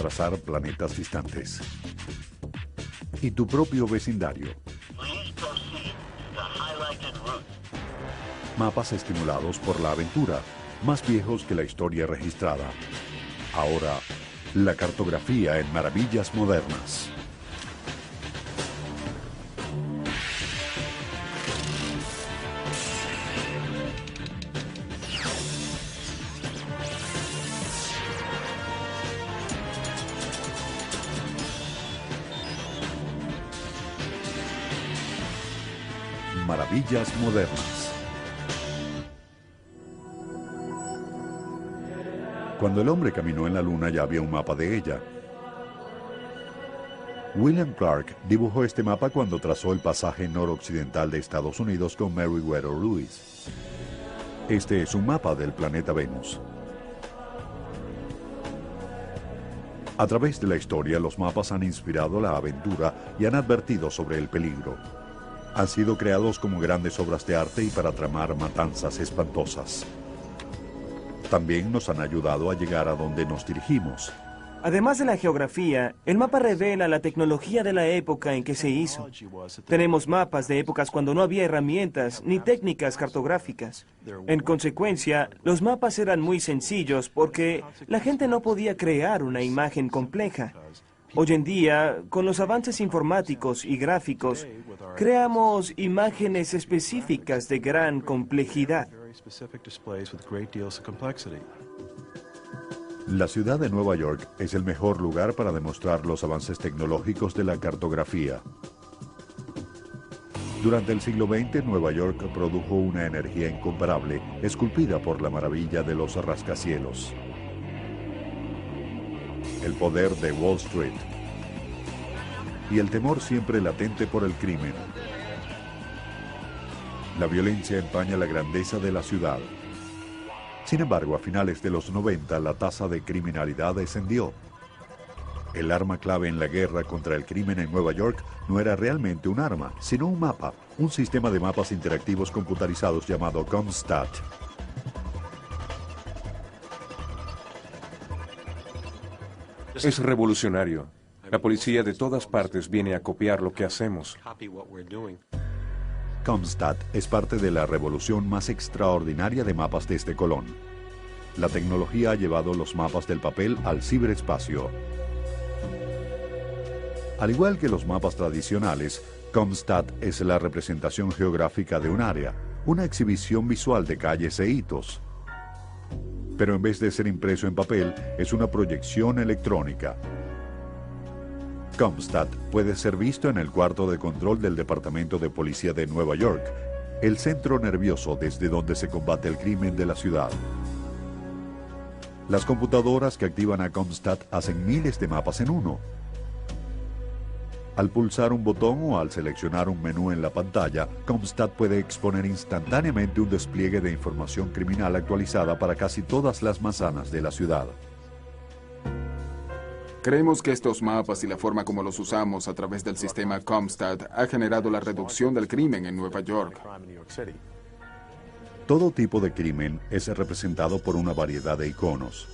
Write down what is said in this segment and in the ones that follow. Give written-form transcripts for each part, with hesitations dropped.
trazar planetas distantes. Y tu propio vecindario. Mapas estimulados por la aventura, más viejos que la historia registrada. Ahora, la cartografía en Maravillas Modernas. Maravillas Modernas. Cuando el hombre caminó en la luna ya había un mapa de ella. William Clark dibujó este mapa cuando trazó el pasaje noroccidental de Estados Unidos con Meriwether Lewis. Este es un mapa del planeta Venus. A través de la historia, los mapas han inspirado la aventura y han advertido sobre el peligro. Han sido creados como grandes obras de arte y para tramar matanzas espantosas. También nos han ayudado a llegar a donde nos dirigimos. Además de la geografía, el mapa revela la tecnología de la época en que se hizo. Tenemos mapas de épocas cuando no había herramientas ni técnicas cartográficas. En consecuencia, los mapas eran muy sencillos porque la gente no podía crear una imagen compleja. Hoy en día, con los avances informáticos y gráficos, creamos imágenes específicas de gran complejidad. La ciudad de Nueva York es el mejor lugar para demostrar los avances tecnológicos de la cartografía. Durante el siglo XX, Nueva York produjo una energía incomparable, esculpida por la maravilla de los rascacielos. El poder de Wall Street y el temor siempre latente por el crimen. La violencia empaña la grandeza de la ciudad. Sin embargo, a finales de los 90, la tasa de criminalidad descendió. El arma clave en la guerra contra el crimen en Nueva York no era realmente un arma, sino un mapa, un sistema de mapas interactivos computarizados llamado CompStat. Es revolucionario. La policía de todas partes viene a copiar lo que hacemos. CompStat es parte de la revolución más extraordinaria de mapas desde Colón. La tecnología ha llevado los mapas del papel al ciberespacio. Al igual que los mapas tradicionales, CompStat es la representación geográfica de un área, una exhibición visual de calles e hitos. Pero en vez de ser impreso en papel, es una proyección electrónica. CompStat puede ser visto en el cuarto de control del Departamento de Policía de Nueva York, el centro nervioso desde donde se combate el crimen de la ciudad. Las computadoras que activan a CompStat hacen miles de mapas en uno. Al pulsar un botón o al seleccionar un menú en la pantalla, CompStat puede exponer instantáneamente un despliegue de información criminal actualizada para casi todas las manzanas de la ciudad. Creemos que estos mapas y la forma como los usamos a través del sistema CompStat ha generado la reducción del crimen en Nueva York. Todo tipo de crimen es representado por una variedad de iconos,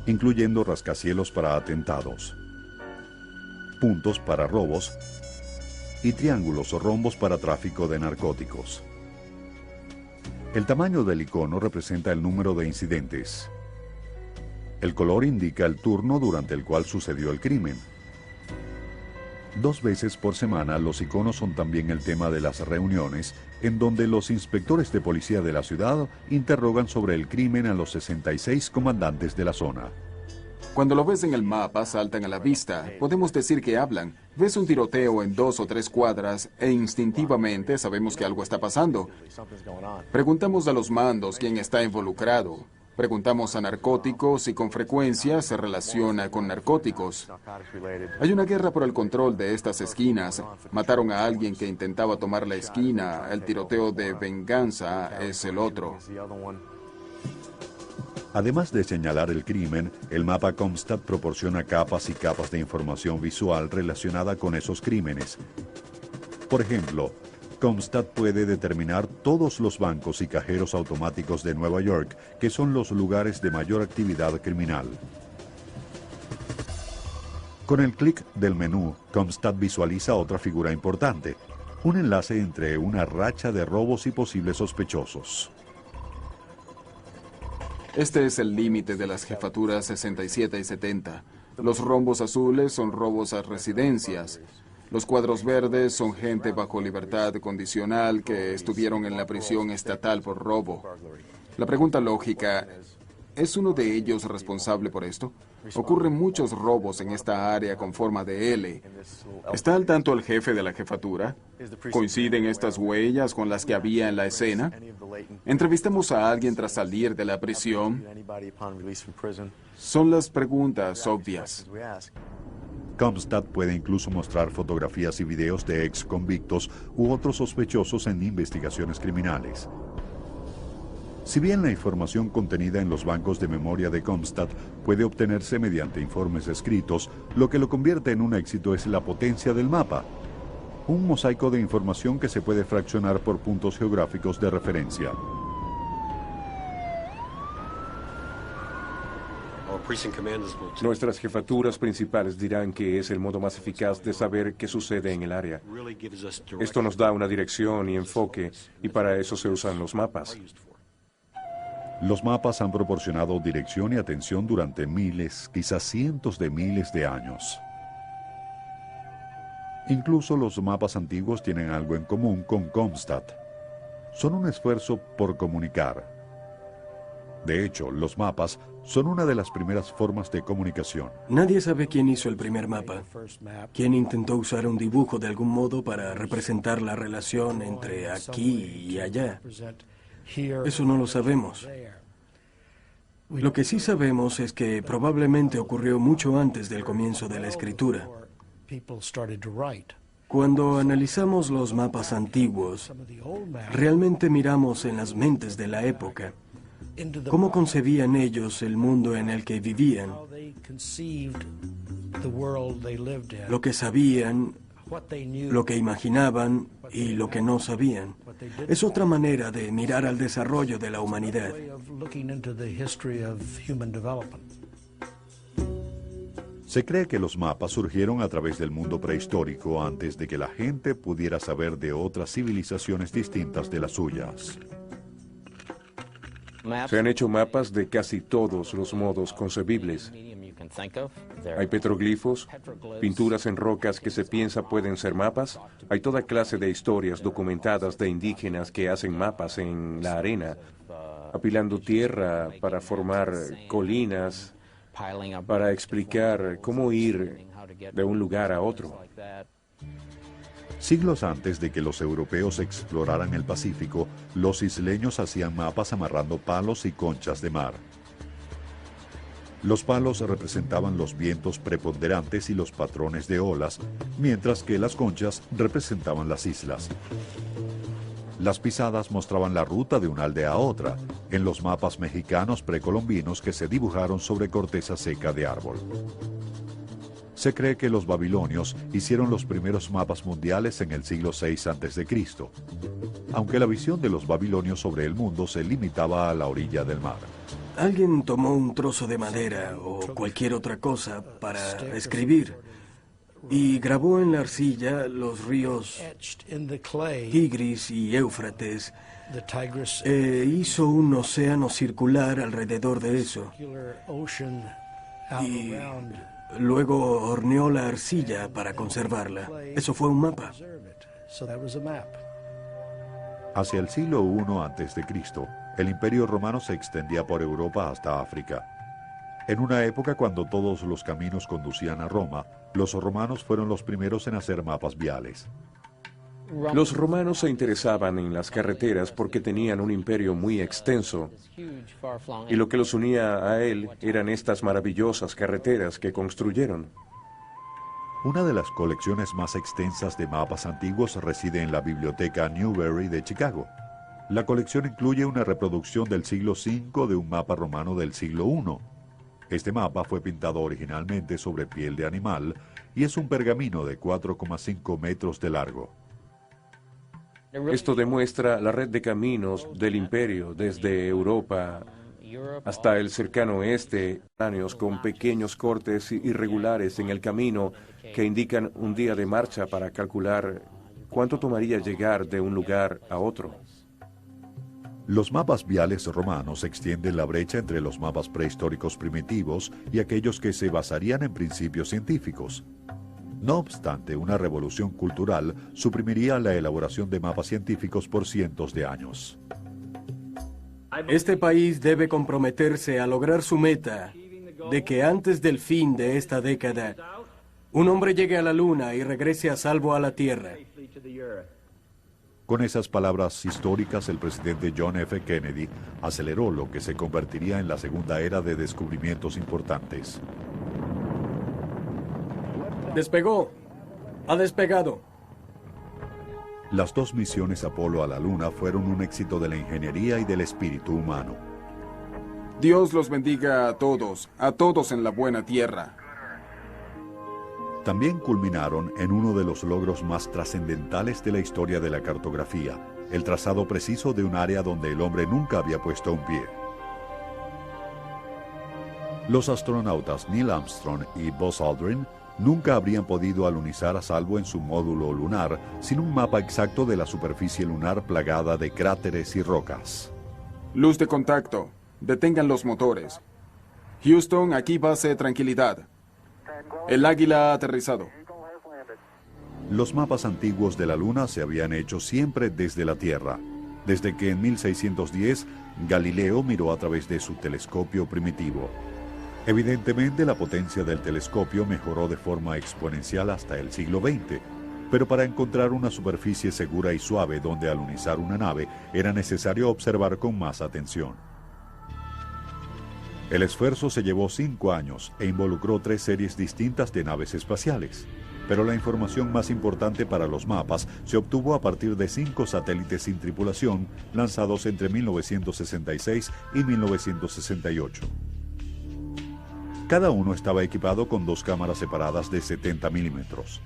incluyendo rascacielos para atentados, puntos para robos y triángulos o rombos para tráfico de narcóticos. El tamaño del icono representa el número de incidentes. El color indica el turno durante el cual sucedió el crimen. 2 veces por semana, los iconos son también el tema de las reuniones, en donde los inspectores de policía de la ciudad interrogan sobre el crimen a los 66 comandantes de la zona. Cuando lo ves en el mapa, saltan a la vista. Podemos decir que hablan. Ves un tiroteo en 2 o 3 cuadras e instintivamente sabemos que algo está pasando. Preguntamos a los mandos quién está involucrado. Preguntamos a narcóticos y con frecuencia se relaciona con narcóticos. Hay una guerra por el control de estas esquinas. Mataron a alguien que intentaba tomar la esquina. El tiroteo de venganza es el otro. Además de señalar el crimen, el mapa CompStat proporciona capas y capas de información visual relacionada con esos crímenes. Por ejemplo, CompStat puede determinar todos los bancos y cajeros automáticos de Nueva York, que son los lugares de mayor actividad criminal. Con el clic del menú, Comstat visualiza otra figura importante, un enlace entre una racha de robos y posibles sospechosos. Este es el límite de las jefaturas 67 y 70. Los rombos azules son robos a residencias. Los cuadros verdes son gente bajo libertad condicional que estuvieron en la prisión estatal por robo. La pregunta lógica, ¿es uno de ellos responsable por esto? Ocurren muchos robos en esta área con forma de L. ¿Está al tanto el jefe de la jefatura? ¿Coinciden estas huellas con las que había en la escena? ¿Entrevistamos a alguien tras salir de la prisión? Son las preguntas obvias. Comstat puede incluso mostrar fotografías y videos de ex convictos u otros sospechosos en investigaciones criminales. Si bien la información contenida en los bancos de memoria de Comstat puede obtenerse mediante informes escritos, lo que lo convierte en un éxito es la potencia del mapa. Un mosaico de información que se puede fraccionar por puntos geográficos de referencia. Nuestras jefaturas principales dirán que es el modo más eficaz de saber qué sucede en el área. Esto nos da una dirección y enfoque, y para eso se usan los mapas. Los mapas han proporcionado dirección y atención durante miles, quizás cientos de miles de años. Incluso los mapas antiguos tienen algo en común con Comstat. Son un esfuerzo por comunicar. De hecho, los mapas son una de las primeras formas de comunicación. Nadie sabe quién hizo el primer mapa. ¿Quién intentó usar un dibujo de algún modo para representar la relación entre aquí y allá? Eso no lo sabemos. Lo que sí sabemos es que probablemente ocurrió mucho antes del comienzo de la escritura. Cuando analizamos los mapas antiguos, realmente miramos en las mentes de la época. ¿Cómo concebían ellos el mundo en el que vivían? Lo que sabían, lo que imaginaban y lo que no sabían. Es otra manera de mirar al desarrollo de la humanidad. Se cree que los mapas surgieron a través del mundo prehistórico antes de que la gente pudiera saber de otras civilizaciones distintas de las suyas. Se han hecho mapas de casi todos los modos concebibles. Hay petroglifos, pinturas en rocas que se piensa pueden ser mapas. Hay toda clase de historias documentadas de indígenas que hacen mapas en la arena, apilando tierra para formar colinas, para explicar cómo ir de un lugar a otro. Siglos antes de que los europeos exploraran el Pacífico, los isleños hacían mapas amarrando palos y conchas de mar. Los palos representaban los vientos preponderantes y los patrones de olas, mientras que las conchas representaban las islas. Las pisadas mostraban la ruta de una aldea a otra, en los mapas mexicanos precolombinos que se dibujaron sobre corteza seca de árbol. Se cree que los babilonios hicieron los primeros mapas mundiales en el siglo VI a.C., aunque la visión de los babilonios sobre el mundo se limitaba a la orilla del mar. Alguien tomó un trozo de madera o cualquier otra cosa para escribir y grabó en la arcilla los ríos Tigris y Éufrates e hizo un océano circular alrededor de eso. Y luego horneó la arcilla para conservarla. Eso fue un mapa. Hacia el siglo I a.C., el Imperio Romano se extendía por Europa hasta África. En una época cuando todos los caminos conducían a Roma, los romanos fueron los primeros en hacer mapas viales. Los romanos se interesaban en las carreteras porque tenían un imperio muy extenso, y lo que los unía a él eran estas maravillosas carreteras que construyeron. Una de las colecciones más extensas de mapas antiguos reside en la Biblioteca Newberry de Chicago. La colección incluye una reproducción del siglo V de un mapa romano del siglo I. Este mapa fue pintado originalmente sobre piel de animal y es un pergamino de 4,5 metros de largo. Esto demuestra la red de caminos del imperio desde Europa hasta el cercano oeste, con pequeños cortes irregulares en el camino que indican un día de marcha para calcular cuánto tomaría llegar de un lugar a otro. Los mapas viales romanos extienden la brecha entre los mapas prehistóricos primitivos y aquellos que se basarían en principios científicos. No obstante, una revolución cultural suprimiría la elaboración de mapas científicos por cientos de años. Este país debe comprometerse a lograr su meta de que antes del fin de esta década, un hombre llegue a la Luna y regrese a salvo a la Tierra. Con esas palabras históricas, el presidente John F. Kennedy aceleró lo que se convertiría en la segunda era de descubrimientos importantes. Despegó. Ha despegado. Las dos misiones Apolo a la Luna fueron un éxito de la ingeniería y del espíritu humano. Dios los bendiga a todos en la buena tierra. También culminaron en uno de los logros más trascendentales de la historia de la cartografía, el trazado preciso de un área donde el hombre nunca había puesto un pie. Los astronautas Neil Armstrong y Buzz Aldrin nunca habrían podido alunizar a salvo en su módulo lunar sin un mapa exacto de la superficie lunar plagada de cráteres y rocas. Luz de contacto. Detengan los motores. Houston, aquí base Tranquilidad. El Águila ha aterrizado. Los mapas antiguos de la Luna se habían hecho siempre desde la Tierra, desde que en 1610 Galileo miró a través de su telescopio primitivo. Evidentemente, la potencia del telescopio mejoró de forma exponencial hasta el siglo XX, pero para encontrar una superficie segura y suave donde alunizar una nave era necesario observar con más atención. El esfuerzo se llevó 5 años e involucró 3 series distintas de naves espaciales, pero la información más importante para los mapas se obtuvo a partir de 5 satélites sin tripulación lanzados entre 1966 y 1968. Cada uno estaba equipado con 2 cámaras separadas de 70 milímetros.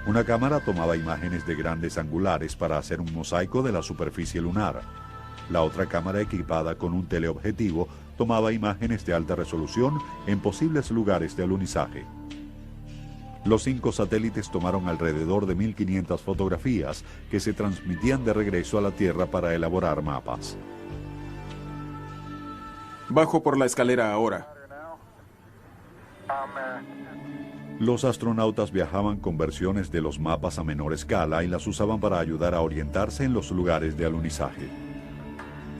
Una cámara tomaba imágenes de grandes angulares para hacer un mosaico de la superficie lunar. La otra cámara, equipada con un teleobjetivo, tomaba imágenes de alta resolución en posibles lugares de alunizaje. Los 5 satélites tomaron alrededor de 1.500 fotografías que se transmitían de regreso a la Tierra para elaborar mapas. Bajo por la escalera ahora. Los astronautas viajaban con versiones de los mapas a menor escala y las usaban para ayudar a orientarse en los lugares de alunizaje.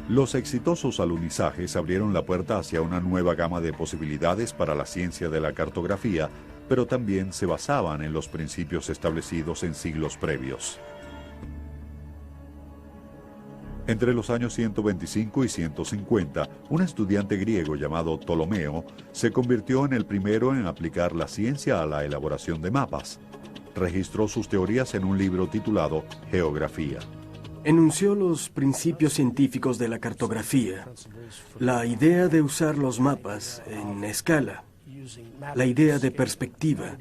Los exitosos alunizajes abrieron la puerta hacia una nueva gama de posibilidades para la ciencia de la cartografía, pero también se basaban en los principios establecidos en siglos previos. Entre los años 125 y 150, un estudiante griego llamado Ptolomeo se convirtió en el primero en aplicar la ciencia a la elaboración de mapas. Registró sus teorías en un libro titulado Geografía. Enunció los principios científicos de la cartografía, la idea de usar los mapas en escala, la idea de perspectiva,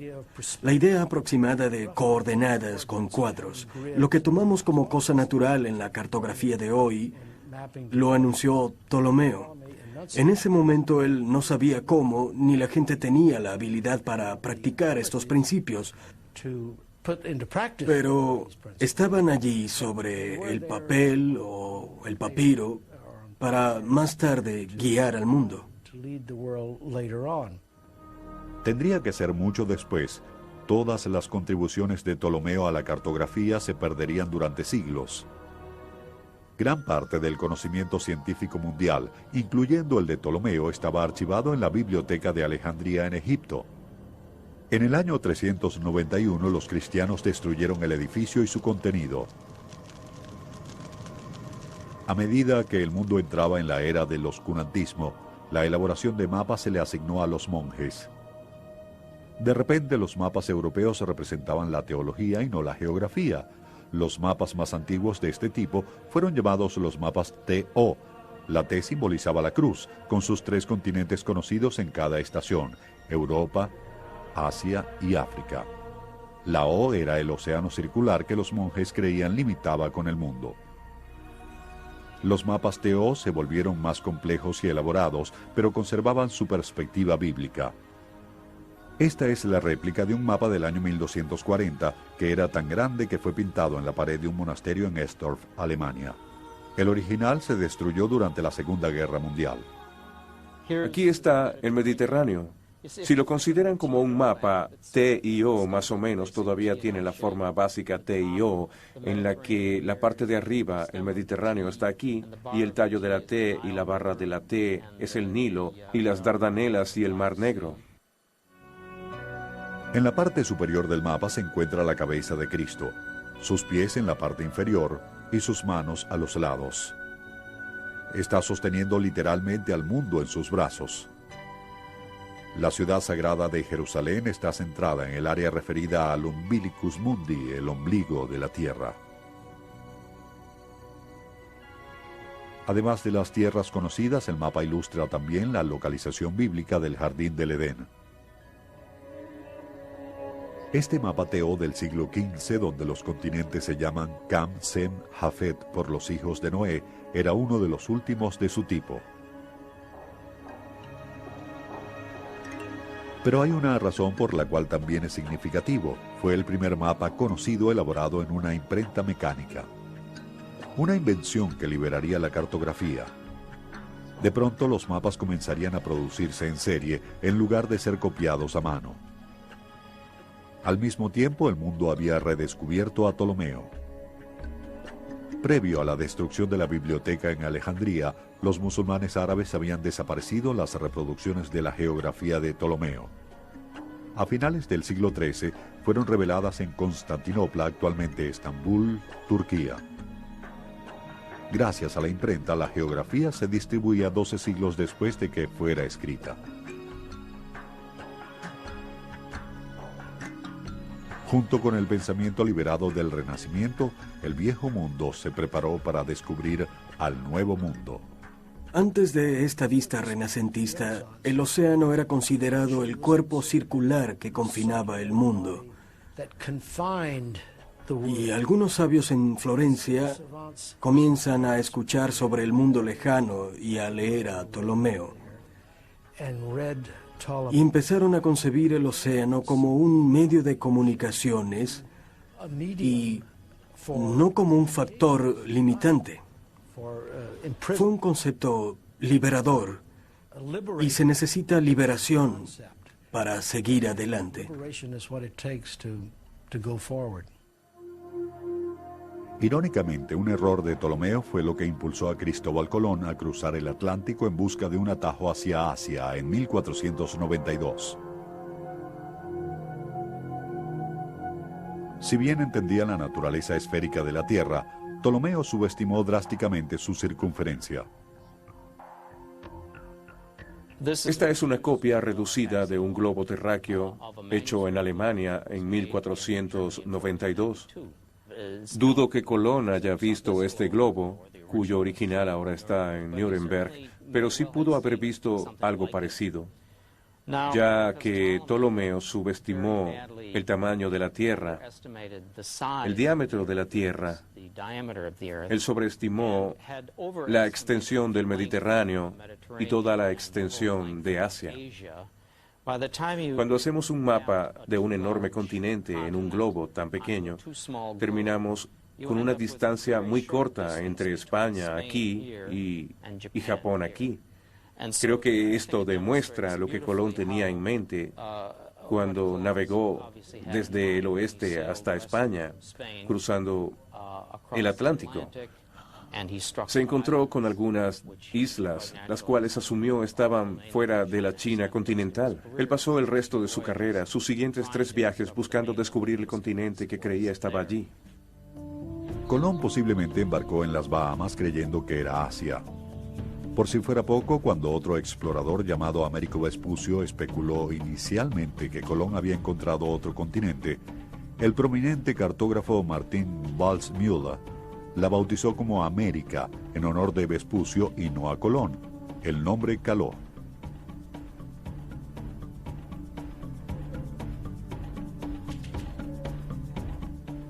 la idea aproximada de coordenadas con cuadros. Lo que tomamos como cosa natural en la cartografía de hoy, lo anunció Ptolomeo. En ese momento él no sabía cómo, ni la gente tenía la habilidad para practicar estos principios. Pero estaban allí sobre el papel o el papiro para más tarde guiar al mundo. Tendría que ser mucho después. Todas las contribuciones de Ptolomeo a la cartografía se perderían durante siglos. Gran parte del conocimiento científico mundial, incluyendo el de Ptolomeo, estaba archivado en la Biblioteca de Alejandría en Egipto. En el año 391 los cristianos destruyeron el edificio y su contenido. A medida que el mundo entraba en la era del oscurantismo, la elaboración de mapas se le asignó a los monjes. De repente los mapas europeos representaban la teología y no la geografía. Los mapas más antiguos de este tipo fueron llamados los mapas TO. La T simbolizaba la cruz, con sus 3 continentes conocidos en cada estación: Europa, Asia y África. La O era el océano circular que los monjes creían limitaba con el mundo. Los mapas TO se volvieron más complejos y elaborados, pero conservaban su perspectiva bíblica. Esta es la réplica de un mapa del año 1240, que era tan grande que fue pintado en la pared de un monasterio en Estorf, Alemania. El original se destruyó durante la Segunda Guerra Mundial. Aquí está el Mediterráneo. Si lo consideran como un mapa, T y O más o menos todavía tiene la forma básica T y O, en la que la parte de arriba, el Mediterráneo, está aquí, y el tallo de la T y la barra de la T es el Nilo, y las Dardanelas y el Mar Negro. En la parte superior del mapa se encuentra la cabeza de Cristo, sus pies en la parte inferior y sus manos a los lados. Está sosteniendo literalmente al mundo en sus brazos. La ciudad sagrada de Jerusalén está centrada en el área referida al Umbilicus Mundi, el ombligo de la tierra. Además de las tierras conocidas, el mapa ilustra también la localización bíblica del Jardín del Edén. Este mapa TO del siglo XV, donde los continentes se llaman Cam, Sem, Jafet por los hijos de Noé, era uno de los últimos de su tipo. Pero hay una razón por la cual también es significativo. Fue el primer mapa conocido elaborado en una imprenta mecánica. Una invención que liberaría la cartografía. De pronto los mapas comenzarían a producirse en serie en lugar de ser copiados a mano. Al mismo tiempo, el mundo había redescubierto a Ptolomeo. Previo a la destrucción de la biblioteca en Alejandría, los musulmanes árabes habían desaparecido las reproducciones de la geografía de Ptolomeo. A finales del siglo XIII fueron reveladas en Constantinopla, actualmente Estambul, Turquía. Gracias a la imprenta, la geografía se distribuía 12 siglos después de que fuera escrita. Junto con el pensamiento liberado del Renacimiento, el viejo mundo se preparó para descubrir al nuevo mundo. Antes de esta vista renacentista, el océano era considerado el cuerpo circular que confinaba el mundo. Y algunos sabios en Florencia comienzan a escuchar sobre el mundo lejano y a leer a Ptolomeo. Y empezaron a concebir el océano como un medio de comunicaciones y no como un factor limitante. Fue un concepto liberador y se necesita liberación para seguir adelante. Irónicamente, un error de Ptolomeo fue lo que impulsó a Cristóbal Colón a cruzar el Atlántico en busca de un atajo hacia Asia en 1492. Si bien entendía la naturaleza esférica de la Tierra, Ptolomeo subestimó drásticamente su circunferencia. Esta es una copia reducida de un globo terráqueo hecho en Alemania en 1492. Dudo que Colón haya visto este globo, cuyo original ahora está en Nuremberg, pero sí pudo haber visto algo parecido, ya que Ptolomeo subestimó el tamaño de la Tierra, el diámetro de la Tierra. Él sobreestimó la extensión del Mediterráneo y toda la extensión de Asia. Cuando hacemos un mapa de un enorme continente en un globo tan pequeño, terminamos con una distancia muy corta entre España aquí y Japón aquí. Creo que esto demuestra lo que Colón tenía en mente cuando navegó desde el oeste hasta España, cruzando el Atlántico. Se encontró con algunas islas, las cuales asumió estaban fuera de la China continental. Él pasó el resto de su carrera, sus siguientes 3 viajes, buscando descubrir el continente que creía estaba allí. Colón posiblemente embarcó en las Bahamas creyendo que era Asia. Por si fuera poco, cuando otro explorador llamado Américo Vespucio especuló inicialmente que Colón había encontrado otro continente, el prominente cartógrafo Martin Waldseemüller la bautizó como América en honor de Vespucio y no a Colón. El nombre caló.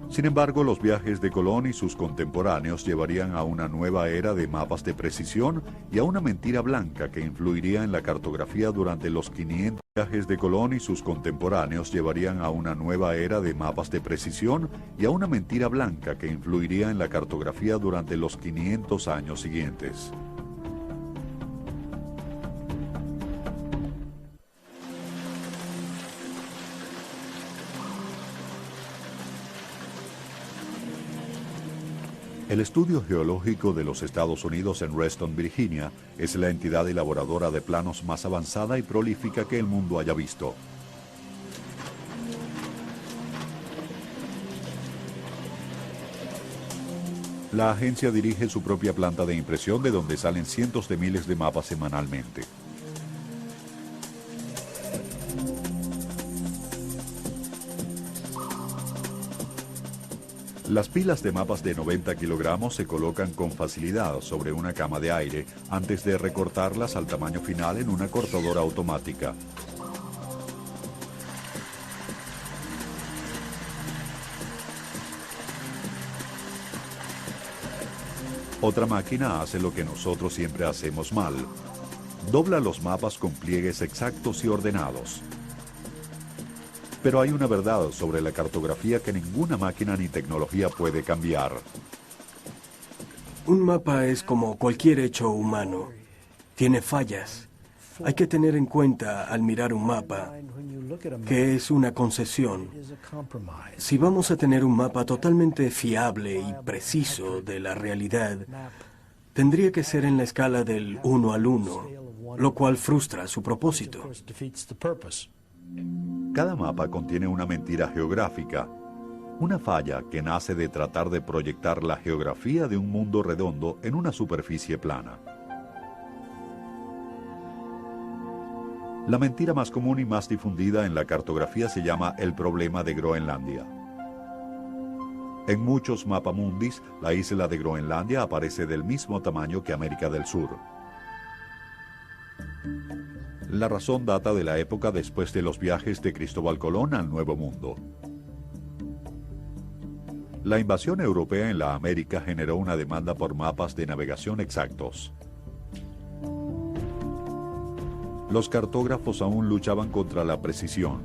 Sin embargo, los viajes de Colón y sus contemporáneos llevarían a una nueva era de mapas de precisión y a una mentira blanca que influiría en la cartografía durante los 500 viajes de Colón y sus contemporáneos llevarían a una nueva era de mapas de precisión y a una mentira blanca que influiría en la cartografía durante los 500 años siguientes. El Estudio Geológico de los Estados Unidos en Reston, Virginia, es la entidad elaboradora de planos más avanzada y prolífica que el mundo haya visto. La agencia dirige su propia planta de impresión de donde salen cientos de miles de mapas semanalmente. Las pilas de mapas de 90 kilogramos se colocan con facilidad sobre una cama de aire antes de recortarlas al tamaño final en una cortadora automática. Otra máquina hace lo que nosotros siempre hacemos mal. Dobla los mapas con pliegues exactos y ordenados. Pero hay una verdad sobre la cartografía que ninguna máquina ni tecnología puede cambiar. Un mapa es como cualquier hecho humano. Tiene fallas. Hay que tener en cuenta al mirar un mapa que es una concesión. Si vamos a tener un mapa totalmente fiable y preciso de la realidad, tendría que ser en la escala del 1 al 1, lo cual frustra su propósito. Cada mapa contiene una mentira geográfica, una falla que nace de tratar de proyectar la geografía de un mundo redondo en una superficie plana. La mentira más común y más difundida en la cartografía se llama el problema de Groenlandia. En muchos mapamundis, la isla de Groenlandia aparece del mismo tamaño que América del Sur. La razón data de la época después de los viajes de Cristóbal Colón al Nuevo Mundo. La invasión europea en la América generó una demanda por mapas de navegación exactos. Los cartógrafos aún luchaban contra la precisión.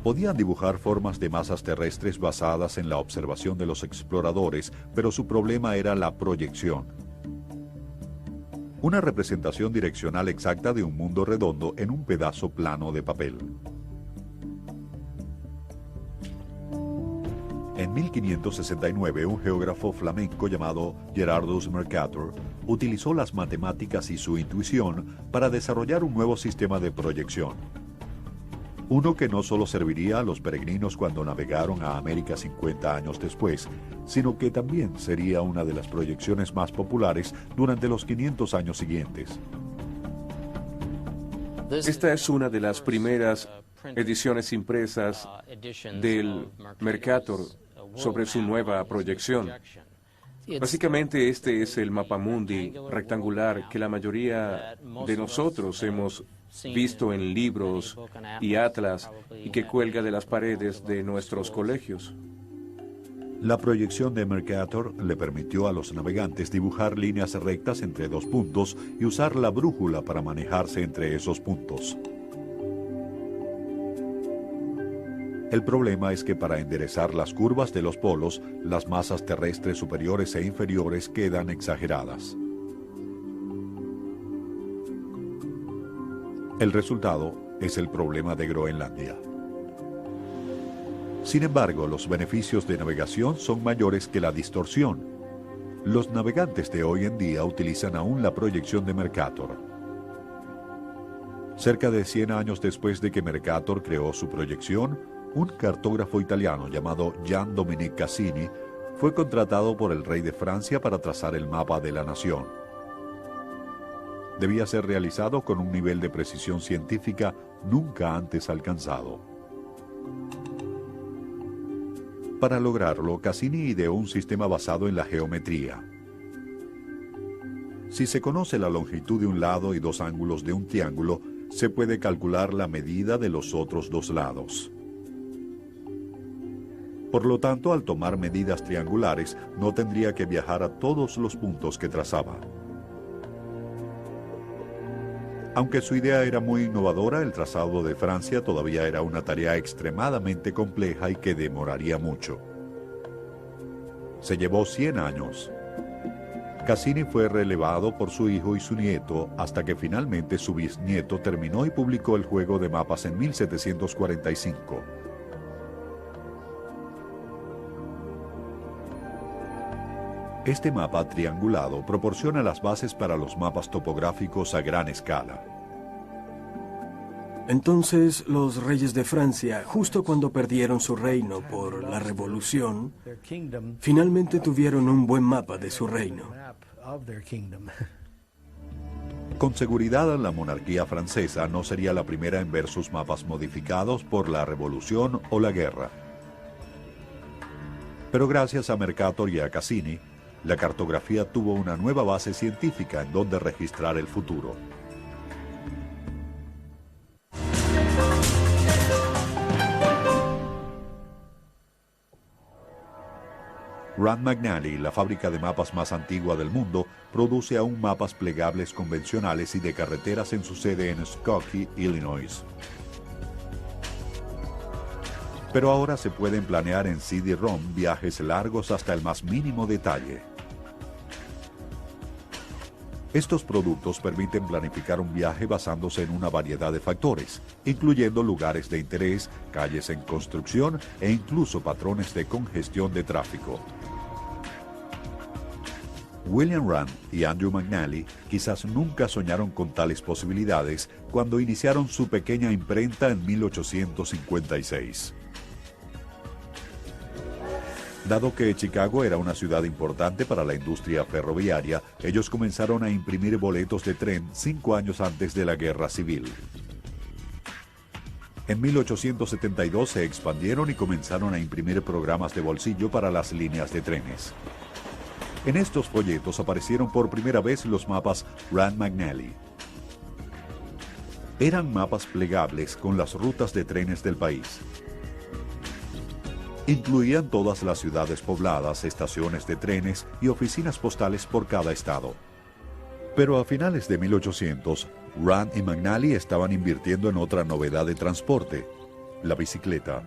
Podían dibujar formas de masas terrestres basadas en la observación de los exploradores, pero su problema era la proyección. Una representación direccional exacta de un mundo redondo en un pedazo plano de papel. En 1569, un geógrafo flamenco llamado Gerardus Mercator utilizó las matemáticas y su intuición para desarrollar un nuevo sistema de proyección. Uno que no solo serviría a los peregrinos cuando navegaron a América 50 años después, sino que también sería una de las proyecciones más populares durante los 500 años siguientes. Esta es una de las primeras ediciones impresas del Mercator sobre su nueva proyección. Básicamente este es el mapamundi rectangular que la mayoría de nosotros hemos visto en libros y atlas y que cuelga de las paredes de nuestros colegios. La proyección de Mercator le permitió a los navegantes dibujar líneas rectas entre dos puntos y usar la brújula para manejarse entre esos puntos. El problema es que para enderezar las curvas de los polos, las masas terrestres superiores e inferiores quedan exageradas. El resultado es el problema de Groenlandia. Sin embargo, los beneficios de navegación son mayores que la distorsión. Los navegantes de hoy en día utilizan aún la proyección de Mercator. Cerca de 100 años después de que Mercator creó su proyección, un cartógrafo italiano llamado Jean-Dominique Cassini fue contratado por el rey de Francia para trazar el mapa de la nación. Debía ser realizado con un nivel de precisión científica nunca antes alcanzado. Para lograrlo, Cassini ideó un sistema basado en la geometría. Si se conoce la longitud de un lado y dos ángulos de un triángulo, se puede calcular la medida de los otros dos lados. Por lo tanto, al tomar medidas triangulares, no tendría que viajar a todos los puntos que trazaba. Aunque su idea era muy innovadora, el trazado de Francia todavía era una tarea extremadamente compleja y que demoraría mucho. Se llevó 100 años. Cassini fue relevado por su hijo y su nieto hasta que finalmente su bisnieto terminó y publicó el juego de mapas en 1745. Este mapa triangulado proporciona las bases para los mapas topográficos a gran escala. Entonces, los reyes de Francia, justo cuando perdieron su reino por la Revolución, finalmente tuvieron un buen mapa de su reino. Con seguridad, la monarquía francesa no sería la primera en ver sus mapas modificados por la Revolución o la guerra. Pero gracias a Mercator y a Cassini, la cartografía tuvo una nueva base científica en donde registrar el futuro. Rand McNally, la fábrica de mapas más antigua del mundo, produce aún mapas plegables convencionales y de carreteras en su sede en Skokie, Illinois. Pero ahora se pueden planear en CD-ROM viajes largos hasta el más mínimo detalle. Estos productos permiten planificar un viaje basándose en una variedad de factores, incluyendo lugares de interés, calles en construcción e incluso patrones de congestión de tráfico. William Rand y Andrew McNally quizás nunca soñaron con tales posibilidades cuando iniciaron su pequeña imprenta en 1856. Dado que Chicago era una ciudad importante para la industria ferroviaria, ellos comenzaron a imprimir boletos de tren 5 años antes de la Guerra Civil. En 1872 se expandieron y comenzaron a imprimir programas de bolsillo para las líneas de trenes. En estos folletos aparecieron por primera vez los mapas Rand McNally. Eran mapas plegables con las rutas de trenes del país. Incluían todas las ciudades pobladas, estaciones de trenes y oficinas postales por cada estado. Pero a finales de 1800, Rand y McNally estaban invirtiendo en otra novedad de transporte, la bicicleta.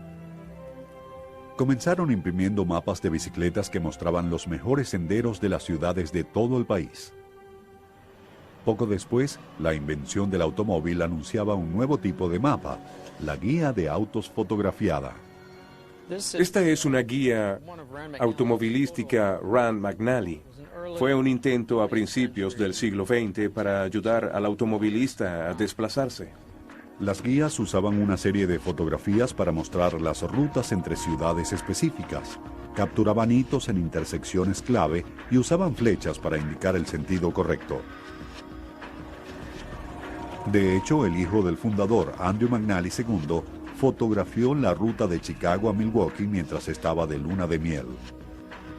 Comenzaron imprimiendo mapas de bicicletas que mostraban los mejores senderos de las ciudades de todo el país. Poco después, la invención del automóvil anunciaba un nuevo tipo de mapa, la guía de autos fotografiada. Esta es una guía automovilística Rand McNally. Fue un intento a principios del siglo XX para ayudar al automovilista a desplazarse. Las guías usaban una serie de fotografías para mostrar las rutas entre ciudades específicas, capturaban hitos en intersecciones clave y usaban flechas para indicar el sentido correcto. De hecho, el hijo del fundador, Andrew McNally II, fotografió la ruta de Chicago a Milwaukee mientras estaba de luna de miel.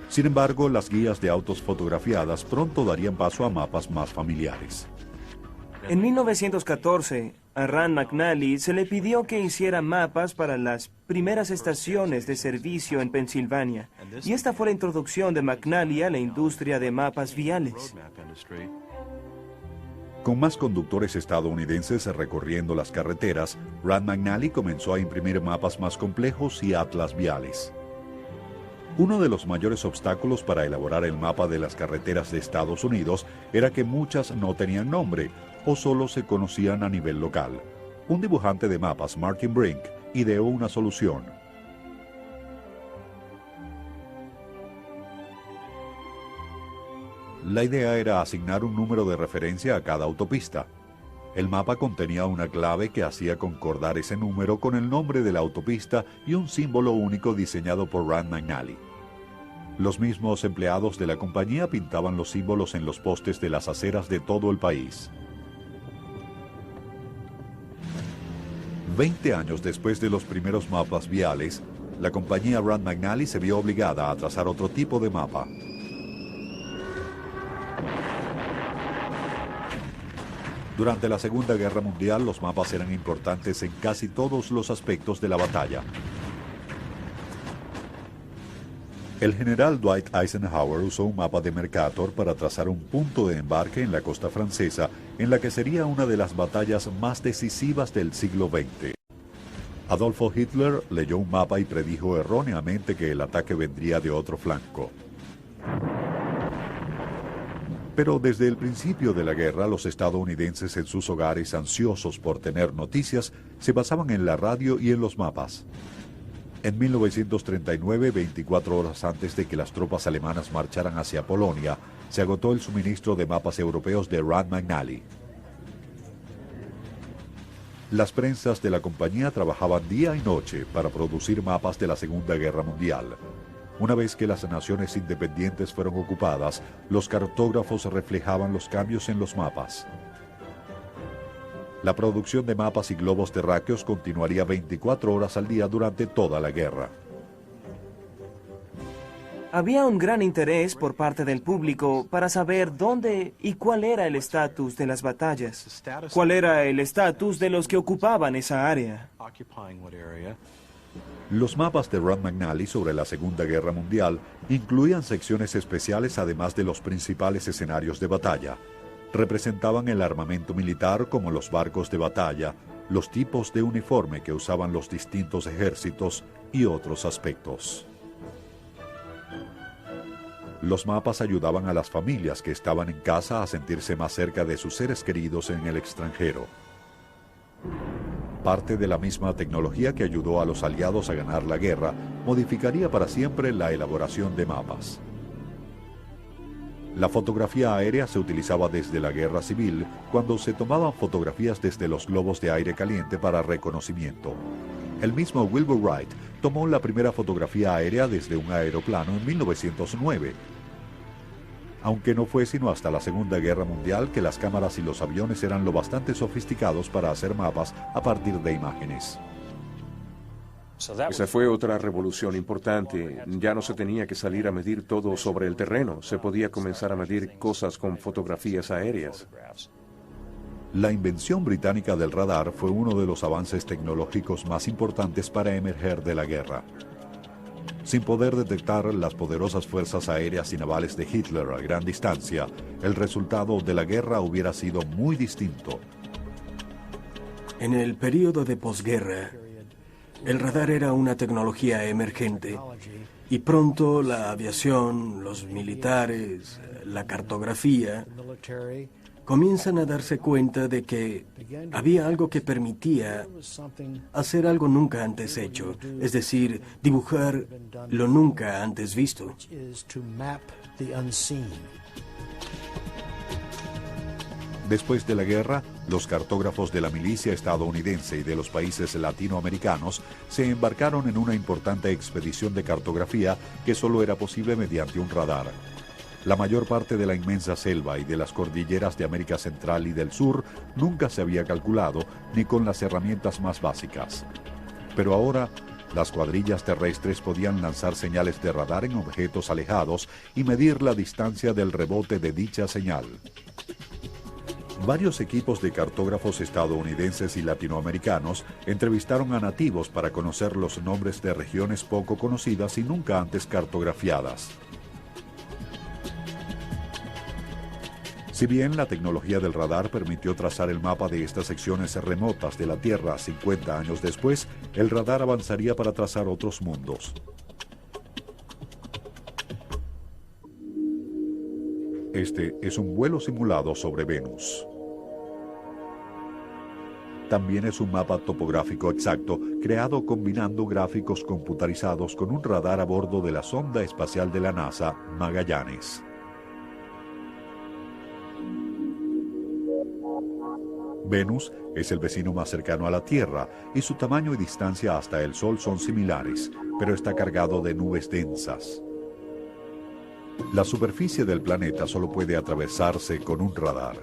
Sin embargo, las guías de autos fotografiadas pronto darían paso a mapas más familiares. En 1914, a Rand McNally se le pidió que hiciera mapas para las primeras estaciones de servicio en Pensilvania, y esta fue la introducción de McNally a la industria de mapas viales. Con más conductores estadounidenses recorriendo las carreteras, Rand McNally comenzó a imprimir mapas más complejos y atlas viales. Uno de los mayores obstáculos para elaborar el mapa de las carreteras de Estados Unidos era que muchas no tenían nombre o solo se conocían a nivel local. Un dibujante de mapas, Martin Brink, ideó una solución. La idea era asignar un número de referencia a cada autopista. El mapa contenía una clave que hacía concordar ese número con el nombre de la autopista y un símbolo único diseñado por Rand McNally. Los mismos empleados de la compañía pintaban los símbolos en los postes de las aceras de todo el país. 20 años después de los primeros mapas viales, la compañía Rand McNally se vio obligada a trazar otro tipo de mapa. Durante la Segunda Guerra Mundial, los mapas eran importantes en casi todos los aspectos de la batalla. El general Dwight Eisenhower usó un mapa de Mercator para trazar un punto de embarque en la costa francesa en la que sería una de las batallas más decisivas del siglo XX. Adolfo Hitler leyó un mapa y predijo erróneamente que el ataque vendría de otro flanco. Pero desde el principio de la guerra, los estadounidenses en sus hogares, ansiosos por tener noticias, se basaban en la radio y en los mapas. En 1939, 24 horas antes de que las tropas alemanas marcharan hacia Polonia, se agotó el suministro de mapas europeos de Rand McNally. Las prensas de la compañía trabajaban día y noche para producir mapas de la Segunda Guerra Mundial. Una vez que las naciones independientes fueron ocupadas, los cartógrafos reflejaban los cambios en los mapas. La producción de mapas y globos terráqueos continuaría 24 horas al día durante toda la guerra. Había un gran interés por parte del público para saber dónde y cuál era el estatus de las batallas, cuál era el estatus de los que ocupaban esa área. Los mapas de Rand McNally sobre la Segunda Guerra Mundial incluían secciones especiales además de los principales escenarios de batalla. Representaban el armamento militar como los barcos de batalla, los tipos de uniforme que usaban los distintos ejércitos y otros aspectos. Los mapas ayudaban a las familias que estaban en casa a sentirse más cerca de sus seres queridos en el extranjero. Parte de la misma tecnología que ayudó a los aliados a ganar la guerra modificaría para siempre la elaboración de mapas. La fotografía aérea se utilizaba desde la Guerra Civil, cuando se tomaban fotografías desde los globos de aire caliente para reconocimiento. El mismo Wilbur Wright tomó la primera fotografía aérea desde un aeroplano en 1909. Aunque no fue sino hasta la Segunda Guerra Mundial que las cámaras y los aviones eran lo bastante sofisticados para hacer mapas a partir de imágenes. Esa fue otra revolución importante. Ya no se tenía que salir a medir todo sobre el terreno. Se podía comenzar a medir cosas con fotografías aéreas. La invención británica del radar fue uno de los avances tecnológicos más importantes para emerger de la guerra. Sin poder detectar las poderosas fuerzas aéreas y navales de Hitler a gran distancia, el resultado de la guerra hubiera sido muy distinto. En el período de posguerra, el radar era una tecnología emergente y pronto la aviación, los militares, la cartografía comienzan a darse cuenta de que había algo que permitía hacer algo nunca antes hecho, es decir, dibujar lo nunca antes visto. Después de la guerra, los cartógrafos de la milicia estadounidense y de los países latinoamericanos se embarcaron en una importante expedición de cartografía que solo era posible mediante un radar. La mayor parte de la inmensa selva y de las cordilleras de América Central y del Sur nunca se había calculado ni con las herramientas más básicas. Pero ahora, las cuadrillas terrestres podían lanzar señales de radar en objetos alejados y medir la distancia del rebote de dicha señal. Varios equipos de cartógrafos estadounidenses y latinoamericanos entrevistaron a nativos para conocer los nombres de regiones poco conocidas y nunca antes cartografiadas. Si bien la tecnología del radar permitió trazar el mapa de estas secciones remotas de la Tierra 50 años después, el radar avanzaría para trazar otros mundos. Este es un vuelo simulado sobre Venus. También es un mapa topográfico exacto, creado combinando gráficos computarizados con un radar a bordo de la sonda espacial de la NASA, Magallanes. Venus es el vecino más cercano a la Tierra y su tamaño y distancia hasta el Sol son similares, pero está cargado de nubes densas. La superficie del planeta solo puede atravesarse con un radar.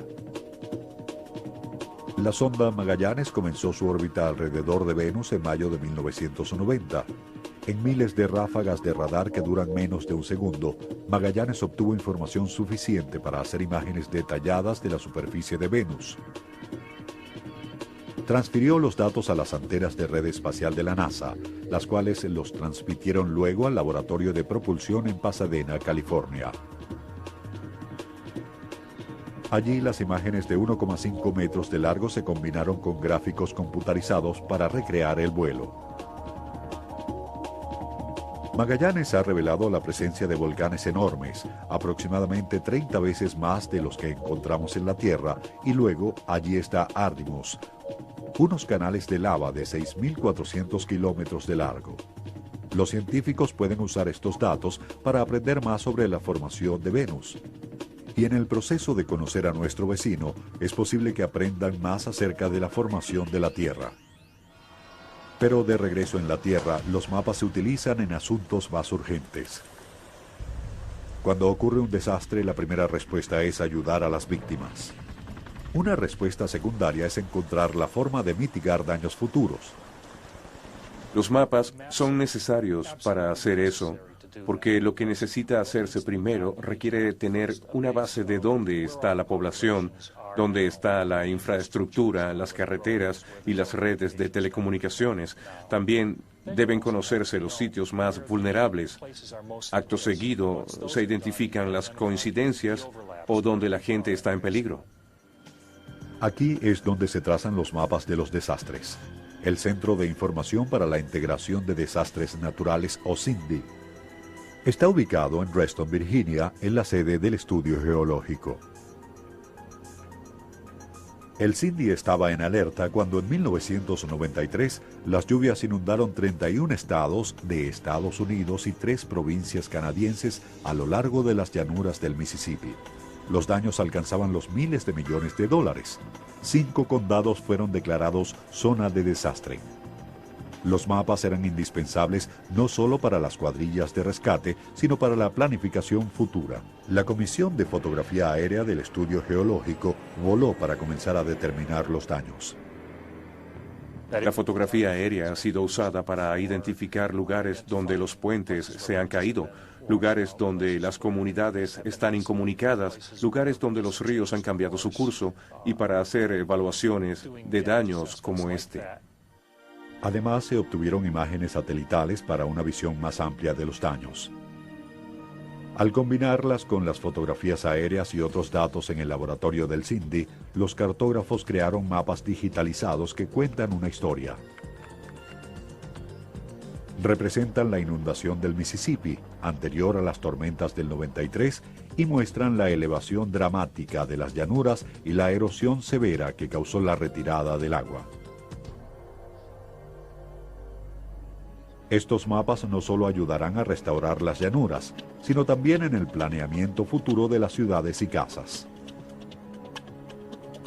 La sonda Magallanes comenzó su órbita alrededor de Venus en mayo de 1990. En miles de ráfagas de radar que duran menos de un segundo, Magallanes obtuvo información suficiente para hacer imágenes detalladas de la superficie de Venus. Transfirió los datos a las antenas de red espacial de la NASA, las cuales los transmitieron luego al laboratorio de propulsión en Pasadena, California. Allí las imágenes de 1,5 metros de largo se combinaron con gráficos computarizados para recrear el vuelo. Magallanes ha revelado la presencia de volcanes enormes, aproximadamente 30 veces más de los que encontramos en la Tierra, y luego allí está Ardimos, unos canales de lava de 6.400 kilómetros de largo. Los científicos pueden usar estos datos para aprender más sobre la formación de Venus. Y en el proceso de conocer a nuestro vecino, es posible que aprendan más acerca de la formación de la Tierra. Pero de regreso en la Tierra, los mapas se utilizan en asuntos más urgentes. Cuando ocurre un desastre, la primera respuesta es ayudar a las víctimas. Una respuesta secundaria es encontrar la forma de mitigar daños futuros. Los mapas son necesarios para hacer eso, porque lo que necesita hacerse primero requiere tener una base de dónde está la población, dónde está la infraestructura, las carreteras y las redes de telecomunicaciones. También deben conocerse los sitios más vulnerables. Acto seguido se identifican las coincidencias o donde la gente está en peligro. Aquí es donde se trazan los mapas de los desastres. El Centro de Información para la Integración de Desastres Naturales, o CINDI. Está ubicado en Reston, Virginia, en la sede del estudio geológico. El CINDI estaba en alerta cuando en 1993 las lluvias inundaron 31 estados de Estados Unidos y 3 provincias canadienses a lo largo de las llanuras del Mississippi. Los daños alcanzaban los miles de millones de dólares. 5 condados fueron declarados zona de desastre. Los mapas eran indispensables no solo para las cuadrillas de rescate, sino para la planificación futura. La Comisión de Fotografía Aérea del Estudio Geológico voló para comenzar a determinar los daños. La fotografía aérea ha sido usada para identificar lugares donde los puentes se han caído, lugares donde las comunidades están incomunicadas, lugares donde los ríos han cambiado su curso y para hacer evaluaciones de daños como este. Además, se obtuvieron imágenes satelitales para una visión más amplia de los daños. Al combinarlas con las fotografías aéreas y otros datos en el laboratorio del CINDI, los cartógrafos crearon mapas digitalizados que cuentan una historia. Representan la inundación del Mississippi, anterior a las tormentas del 93, y muestran la elevación dramática de las llanuras y la erosión severa que causó la retirada del agua. Estos mapas no solo ayudarán a restaurar las llanuras, sino también en el planeamiento futuro de las ciudades y casas.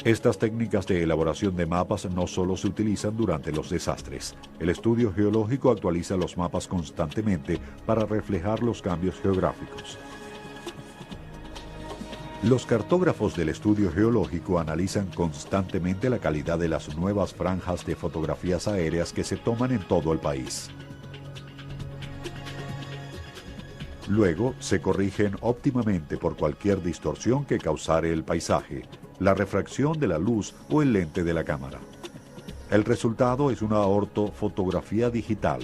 Estas técnicas de elaboración de mapas no solo se utilizan durante los desastres. El estudio geológico actualiza los mapas constantemente para reflejar los cambios geográficos. Los cartógrafos del estudio geológico analizan constantemente la calidad de las nuevas franjas de fotografías aéreas que se toman en todo el país. Luego se corrigen óptimamente por cualquier distorsión que causare el paisaje, la refracción de la luz o el lente de la cámara. El resultado es una ortofotografía digital.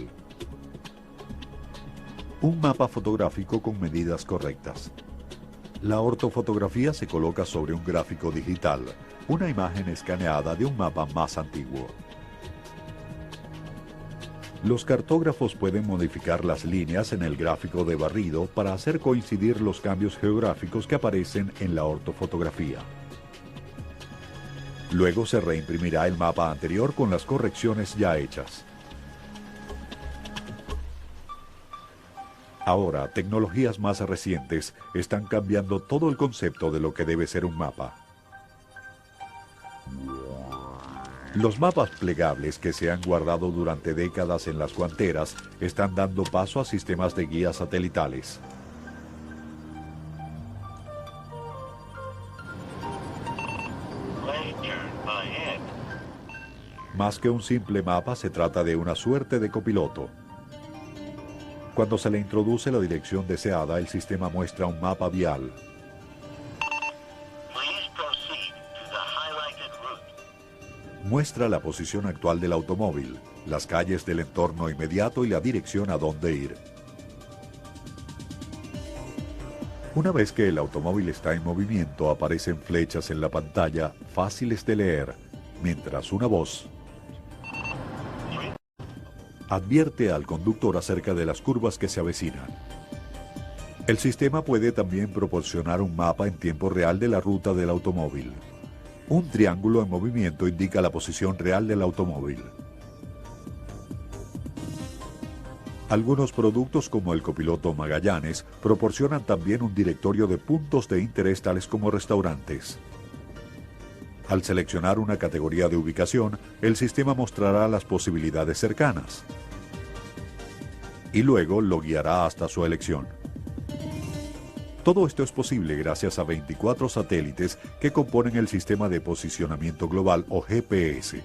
Un mapa fotográfico con medidas correctas. La ortofotografía se coloca sobre un gráfico digital, una imagen escaneada de un mapa más antiguo. Los cartógrafos pueden modificar las líneas en el gráfico de barrido para hacer coincidir los cambios geográficos que aparecen en la ortofotografía. Luego se reimprimirá el mapa anterior con las correcciones ya hechas. Ahora, tecnologías más recientes están cambiando todo el concepto de lo que debe ser un mapa. Los mapas plegables que se han guardado durante décadas en las guanteras están dando paso a sistemas de guías satelitales. Más que un simple mapa, se trata de una suerte de copiloto. Cuando se le introduce la dirección deseada, el sistema muestra un mapa vial. muestra la posición actual del automóvil, las calles del entorno inmediato y la dirección a dónde ir. Una vez que el automóvil está en movimiento, aparecen flechas en la pantalla fáciles de leer, mientras una voz advierte al conductor acerca de las curvas que se avecinan. El sistema puede también proporcionar un mapa en tiempo real de la ruta del automóvil. Un triángulo en movimiento indica la posición real del automóvil. Algunos productos como el copiloto Magallanes proporcionan también un directorio de puntos de interés tales como restaurantes. Al seleccionar una categoría de ubicación, el sistema mostrará las posibilidades cercanas y luego lo guiará hasta su elección. Todo esto es posible gracias a 24 satélites que componen el Sistema de Posicionamiento Global o GPS.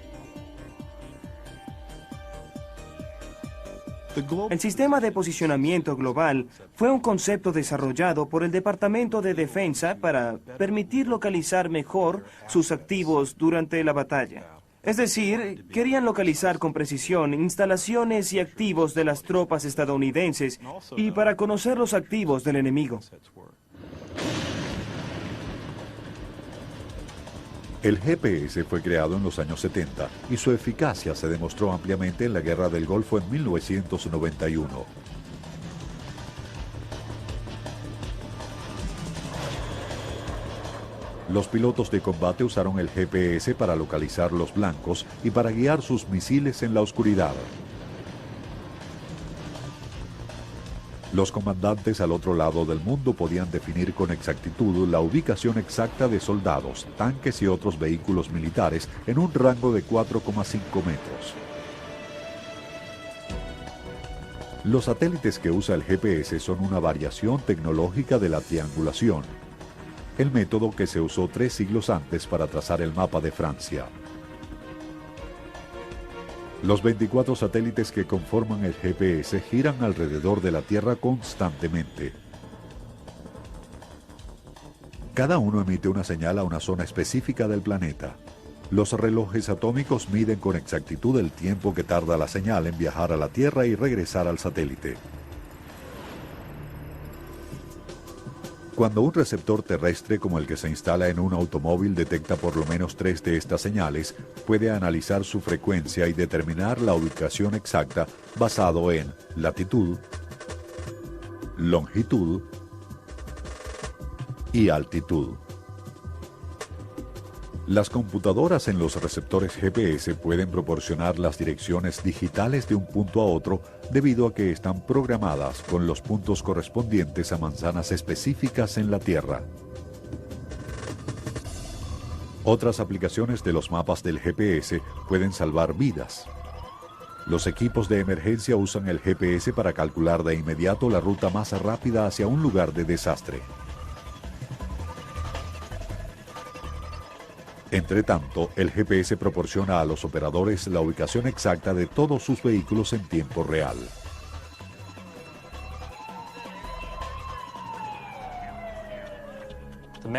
El sistema de posicionamiento global fue un concepto desarrollado por el Departamento de Defensa para permitir localizar mejor sus activos durante la batalla. Es decir, querían localizar con precisión instalaciones y activos de las tropas estadounidenses y para conocer los activos del enemigo. El GPS fue creado en los años 70 y su eficacia se demostró ampliamente en la Guerra del Golfo en 1991. Los pilotos de combate usaron el GPS para localizar los blancos y para guiar sus misiles en la oscuridad. Los comandantes al otro lado del mundo podían definir con exactitud la ubicación exacta de soldados, tanques y otros vehículos militares en un rango de 4,5 metros. Los satélites que usa el GPS son una variación tecnológica de la triangulación, el método que se usó 3 siglos antes para trazar el mapa de Francia. Los 24 satélites que conforman el GPS giran alrededor de la Tierra constantemente. Cada uno emite una señal a una zona específica del planeta. Los relojes atómicos miden con exactitud el tiempo que tarda la señal en viajar a la Tierra y regresar al satélite. Cuando un receptor terrestre como el que se instala en un automóvil detecta por lo menos 3 de estas señales, puede analizar su frecuencia y determinar la ubicación exacta basado en latitud, longitud y altitud. Las computadoras en los receptores GPS pueden proporcionar las direcciones digitales de un punto a otro debido a que están programadas con los puntos correspondientes a manzanas específicas en la Tierra. Otras aplicaciones de los mapas del GPS pueden salvar vidas. Los equipos de emergencia usan el GPS para calcular de inmediato la ruta más rápida hacia un lugar de desastre. Entre tanto, el GPS proporciona a los operadores la ubicación exacta de todos sus vehículos en tiempo real.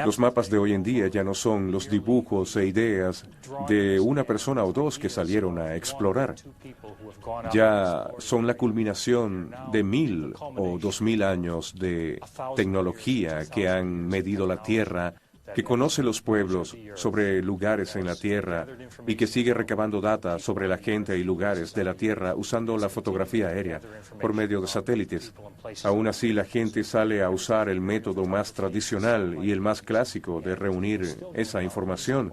Los mapas de hoy en día ya no son los dibujos e ideas de una persona o dos que salieron a explorar. Ya son la culminación de 1000 o 2000 años de tecnología que han medido la Tierra, que conoce los pueblos sobre lugares en la Tierra y que sigue recabando data sobre la gente y lugares de la Tierra usando la fotografía aérea por medio de satélites. Aún así, la gente sale a usar el método más tradicional y el más clásico de reunir esa información.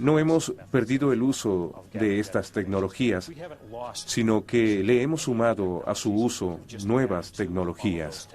No hemos perdido el uso de estas tecnologías, sino que le hemos sumado a su uso nuevas tecnologías.